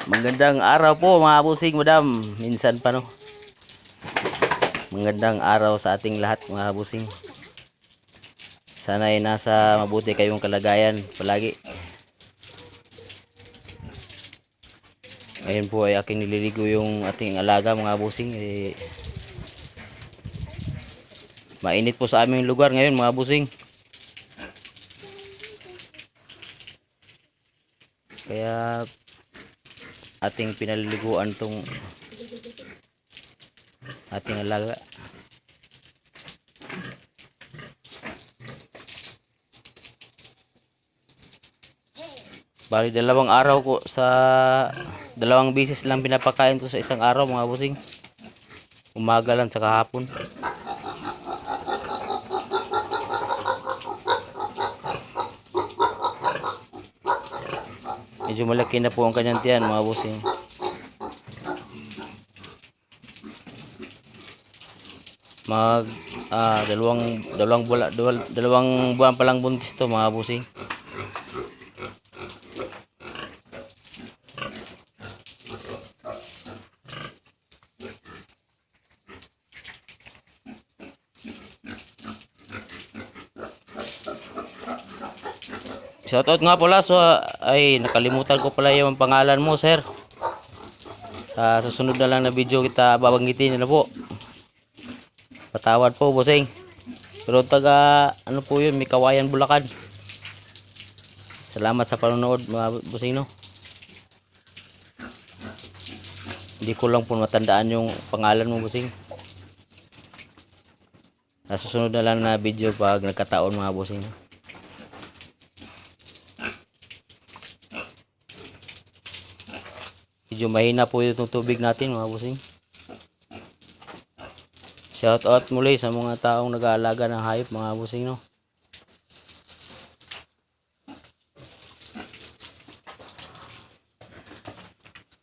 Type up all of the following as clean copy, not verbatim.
Magandang araw po mga busing madam. Minsan pa no. Magandang araw sa ating lahat mga busing. Sana ay nasa mabuti kayong kalagayan palagi. Ngayon po ay aking nililigo yung ating alaga mga busing. Mainit po sa aming lugar ngayon mga busing. Kaya ating pinaliliguan tong ating alaga. Bali dalawang araw ko sa dalawang beses lang pinapakain ko sa isang araw mga busing. Umaga lang sa kahapon. Medyo malaki na po ang kanyang tiyan mga busing. Dalawang buwan pa lang buntis to mga busing. Shoutout nga pala ay nakalimutan ko pala yung pangalan mo sir. Sa susunod na lang na video kita babanggitin na po. Patawad po busing. Pero taga ano po yun, may Kawayan Bulacan. Salamat sa panonood mga busing no. Hindi ko lang po matandaan yung pangalan mo busing. Sa susunod na lang na video pag nagkataon mga busing no. Medyo mahina po yung tubig natin mga busing. Shout out muli sa mga taong nag-aalaga ng hayop mga busing no.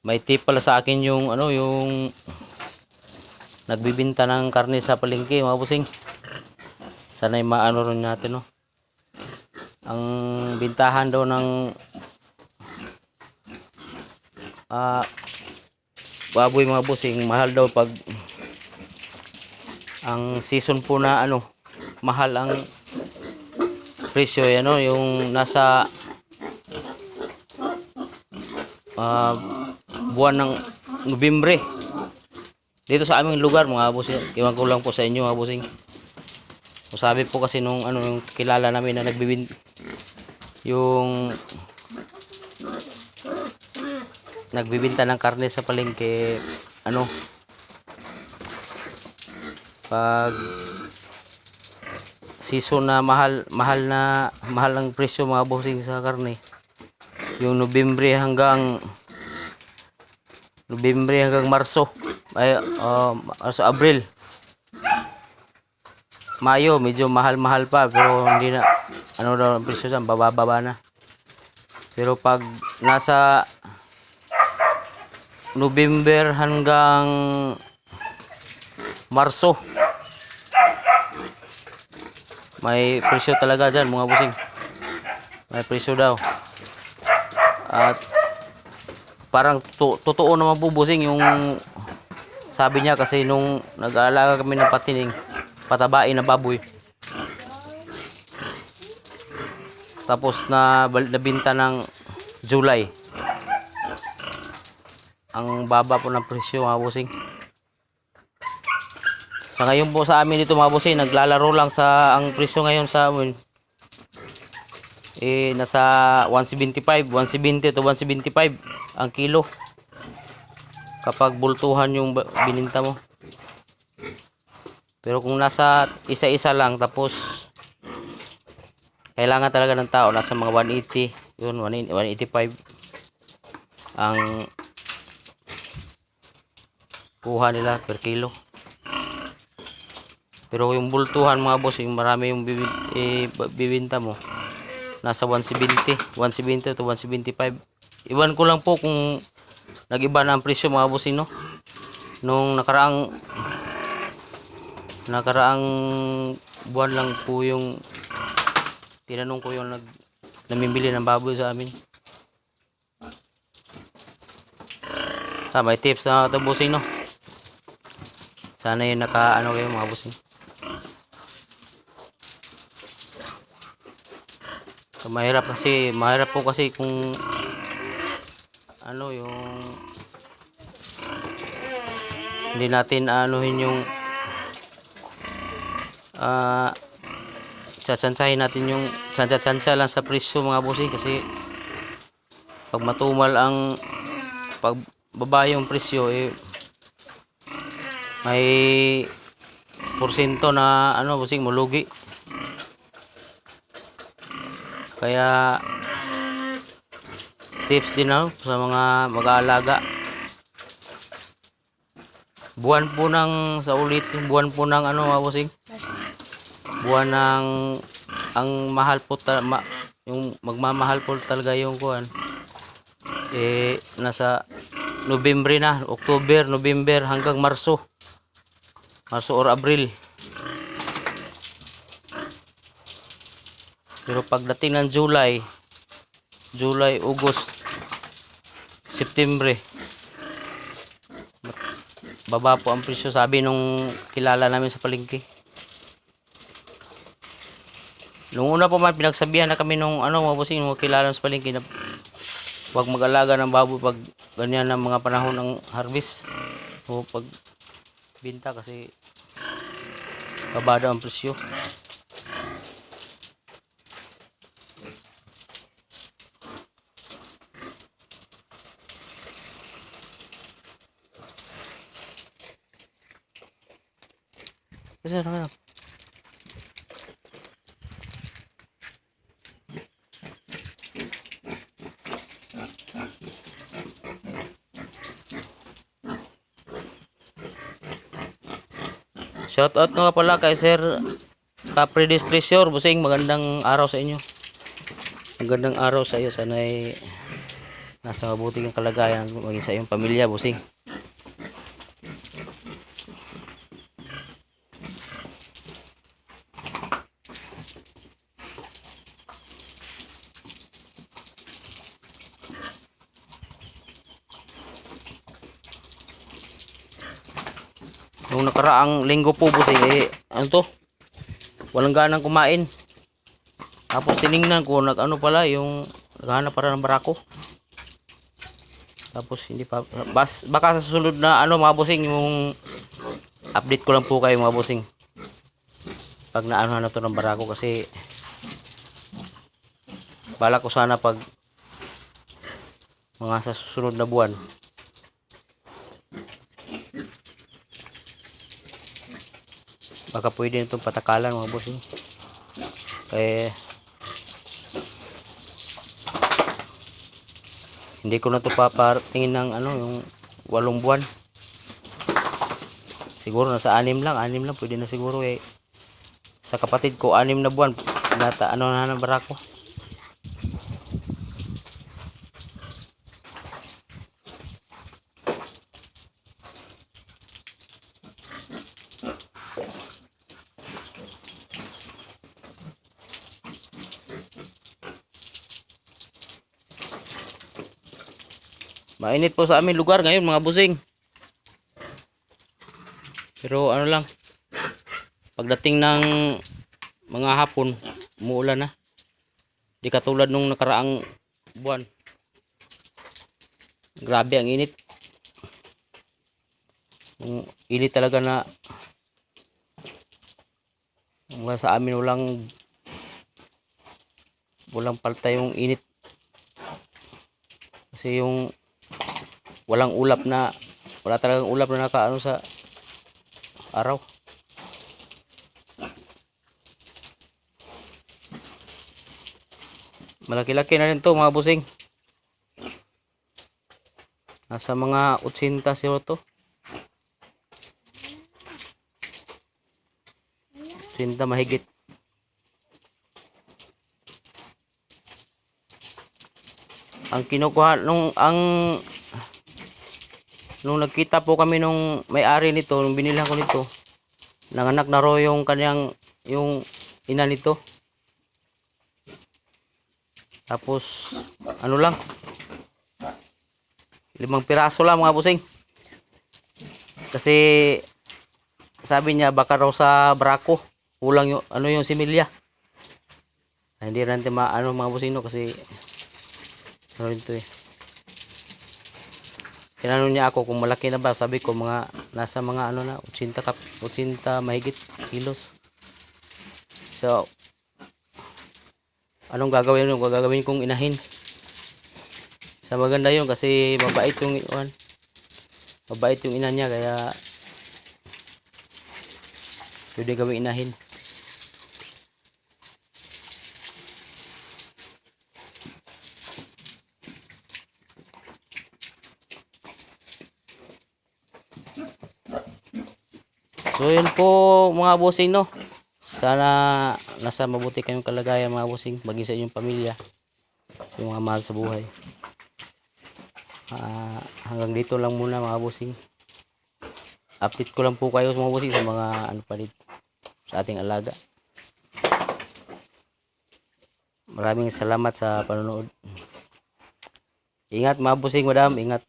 May tip pala sa akin yung ano yung nagbibinta ng karne sa palengke mga busing. Sana'y maano rin natin no. Ang bintahan daw ng baboy mga busing mahal daw pag ang season po na ano mahal ang presyo ano yung nasa buwan ng Nobyembre dito sa aming lugar mga busing. Iwan ko lang po sa inyo mga busing. Sabi po kasi nung ano yung kilala namin na nagbibinta ng karne sa palengke ano pag season na mahal ang presyo mga busing sa karne yung Nobyembre hanggang Marso ay Abril Mayo medyo mahal pa pero hindi na ano daw ang presyo diyan bababa na. Pero pag nasa November hanggang Marso may presyo talaga dyan mga busing. May presyo daw. At parang totoo naman po busing yung sabi niya kasi nung nag-aalaga kami ng patining patabain na baboy. Tapos nabinta ng July. Ang baba po ng presyo mga busing. Sa ngayon po sa amin dito mga busing, naglalaro lang sa ang presyo ngayon sa amin. Nasa 175, 170 to 175 ang kilo. Kapag bultuhan yung bininta mo. Pero kung nasa isa-isa lang tapos kailangan talaga ng tao nasa mga 180, yun 185 ang kuha nila per kilo. Pero yung bultuhan mga boss, yung marami yung bibinta mo nasa 170 to 175. Iwan ko lang po kung nag-iba na ang presyo mga boss no. Nung nakaraang buwan lang po yung tinanong ko yung namimili ng baboy sa amin. May tips na ito bossing, no? Sana yung naka ano kayo mga bossing. So, mahirap po kasi kung ano yung hindi natin anuhin yung tsatsansahin natin yung tsansa lang sa presyo mga bossing, kasi pag matumal ang pagbaba yung presyo may porsyento na ano bossing, mulugi. Kaya tips din sa mga mag-aalaga, buwan po ng ano mga bossing, buwan ng ang mahal po yung magmamahal po talaga yung kuan nasa Nobyembre na, October, November hanggang Marso or Abril. Pero pagdating ng July, August, September, baba po ang presyo, sabi nung kilala namin sa palengke. Nung una po man pinagsabihan na kami nung mga bossing, nung kilala sa palengke, na huwag mag-alaga ng baboy pag ganyan ng mga panahon ng harvest o pag binta, kasi bababa ang presyo. Kasi ano, shout out nga pala kay Sir Capri Distressor bossing, magandang araw sa inyo. Magandang araw sa iyo, sana'y nasa mabuting kalagayan maging sa iyong pamilya bossing. Nung nakaraang linggo po bossing, ano to, walang ganang kumain. Tapos tiningnan ko, pala yung naghahanap para ng barako. Tapos hindi pa, baka sa susunod na mga bossing, yung update ko lang po kayo mga bossing pag na to ng barako, kasi bala ko sana pag mga sa susunod na buwan baka pwede nitong patakalan mga bossing. Kaya hindi ko na to papatingin ng yung 8 buwan. Siguro nasa 6 lang pwede na siguro. Sa kapatid ko 6 na buwan nata na ng barako. Mainit po sa aming lugar ngayon mga bossing. Pero lang, pagdating ng mga hapon, umuulan na. Di katulad nung nakaraang buwan. Grabe ang init. Ang init talaga na sa amin walang palta yung init. Kasi yung wala talagang ulap na nakaano sa araw. Malaki-laki na rin to mga bossing. Nasa mga 80 to. 80 mahigit. Ang kinukuha nung nagkita po kami nung may-ari nito, nung binilhan ko nito, nanganak na raw yung ina nito. Tapos 5 piraso lang mga bossing. Kasi sabi niya baka raw sa brako kulang yung ano yung similya. Hindi natin maano mga bossing no kasi ano rin to eh. Tinanong niya ako kung malaki na ba, sabi ko mga nasa mga ano na 80 mahigit kilos. So anong gagawin yun? Gagawin kong inahin. Sa maganda yun kasi mabait yung mabait yung ina niya kaya pwede gawing inahin. So yun po mga bossing no. Sana nasa mabuti kayong kalagayan mga bossing, maging sa inyong pamilya, sa mga mahal sa buhay. Hanggang dito lang muna mga bossing. Update ko lang po kayo mga bossing sa mga ano pa dito sa ating alaga. Maraming salamat sa panonood. Ingat mga bossing, madam, ingat.